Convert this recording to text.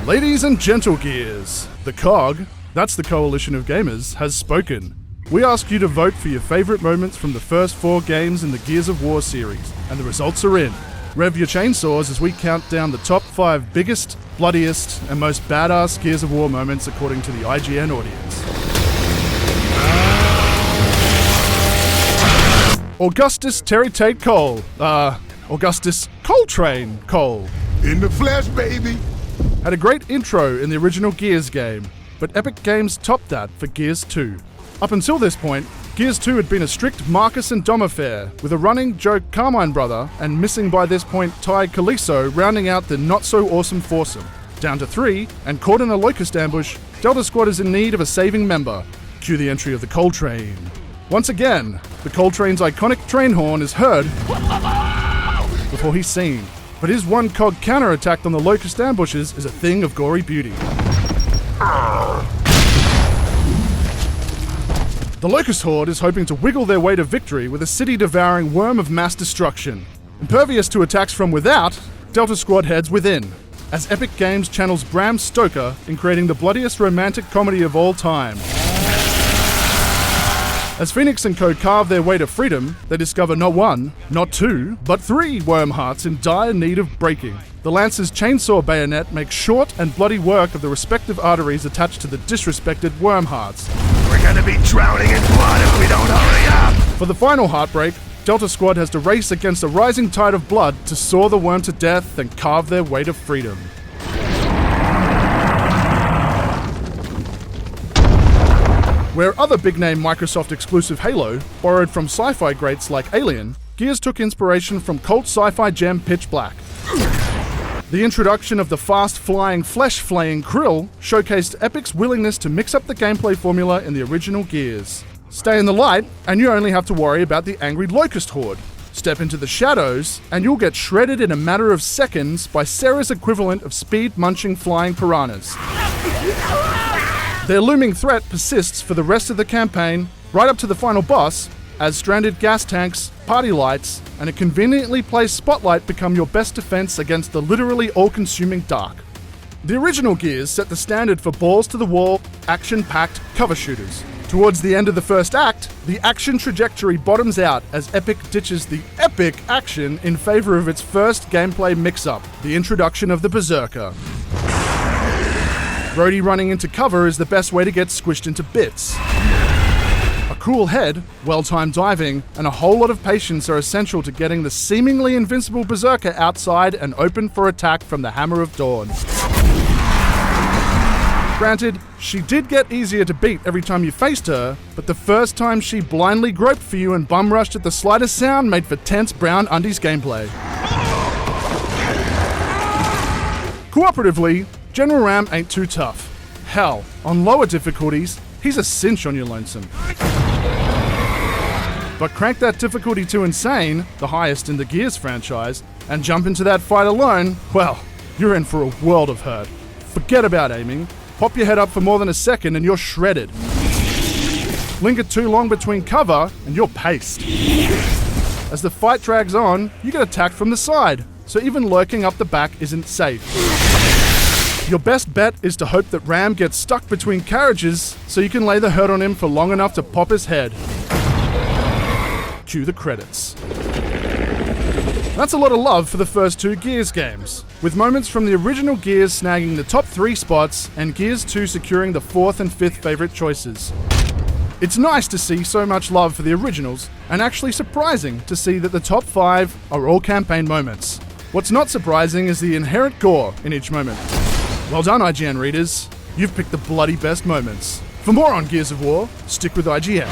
Ladies and gentle gears, the COG, that's the Coalition of Gamers, has spoken. We ask you to vote for your favourite moments from the first 4 games in the Gears of War series, and the results are in. Rev your chainsaws as we count down the top 5 biggest, bloodiest, and most badass Gears of War moments according to the IGN audience. Augustus Terry Tate Cole. Augustus Coltrane Cole. In the flesh, baby! Had a great intro in the original Gears game, but Epic Games topped that for Gears 2. Up until this point, Gears 2 had been a strict Marcus and Dom affair, with a running Joe Carmine brother and missing by this point Ty Caliso rounding out the not-so-awesome foursome. Down to 3, and caught in a locust ambush, Delta Squad is in need of a saving member. Cue the entry of the Coltrane. Once again, the Coltrane's iconic train horn is heard before he's seen, but his one COG counter-attack on the locust ambushes is a thing of gory beauty. The Locust Horde is hoping to wiggle their way to victory with a city-devouring worm of mass destruction. Impervious to attacks from without, Delta Squad heads within, as Epic Games channels Bram Stoker in creating the bloodiest romantic comedy of all time. As Phoenix and co carve their way to freedom, they discover not 1, not 2, but 3 worm hearts in dire need of breaking. The Lance's chainsaw bayonet makes short and bloody work of the respective arteries attached to the disrespected worm hearts. We're gonna be drowning in blood if we don't hurry up! For the final heartbreak, Delta Squad has to race against a rising tide of blood to saw the worm to death and carve their way to freedom. Where other big-name Microsoft-exclusive Halo borrowed from sci-fi greats like Alien, Gears took inspiration from cult sci-fi gem Pitch Black. The introduction of the fast-flying, flesh-flaying KRYLL showcased Epic's willingness to mix up the gameplay formula in the original Gears. Stay in the light, and you only have to worry about the angry Locust Horde. Step into the shadows, and you'll get shredded in a matter of seconds by Sarah's equivalent of speed-munching flying piranhas. Their looming threat persists for the rest of the campaign, right up to the final boss, as stranded gas tanks, party lights, and a conveniently placed spotlight become your best defense against the literally all-consuming dark. The original Gears set the standard for balls-to-the-wall, action-packed cover shooters. Towards the end of the first act, the action trajectory bottoms out as Epic ditches the epic action in favor of its first gameplay mix-up, the introduction of the Berserker. Brody running into cover is the best way to get squished into bits. A cool head, well-timed diving, and a whole lot of patience are essential to getting the seemingly invincible Berserker outside and open for attack from the Hammer of Dawn. Granted, she did get easier to beat every time you faced her, but the first time she blindly groped for you and bum-rushed at the slightest sound made for tense brown undies gameplay. Cooperatively, General Ram ain't too tough. Hell, on lower difficulties, he's a cinch on your lonesome. But crank that difficulty to insane, the highest in the Gears franchise, and jump into that fight alone, well, you're in for a world of hurt. Forget about aiming, pop your head up for more than a second and you're shredded. Linger too long between cover and you're paced. As the fight drags on, you get attacked from the side, so even lurking up the back isn't safe. Your best bet is to hope that Ram gets stuck between carriages so you can lay the hurt on him for long enough to pop his head. Cue the credits. That's a lot of love for the first 2 Gears games, with moments from the original Gears snagging the top 3 spots and Gears 2 securing the 4th and 5th favourite choices. It's nice to see so much love for the originals, and actually surprising to see that the top 5 are all campaign moments. What's not surprising is the inherent gore in each moment. Well done, IGN readers. You've picked the bloody best moments. For more on Gears of War, stick with IGN.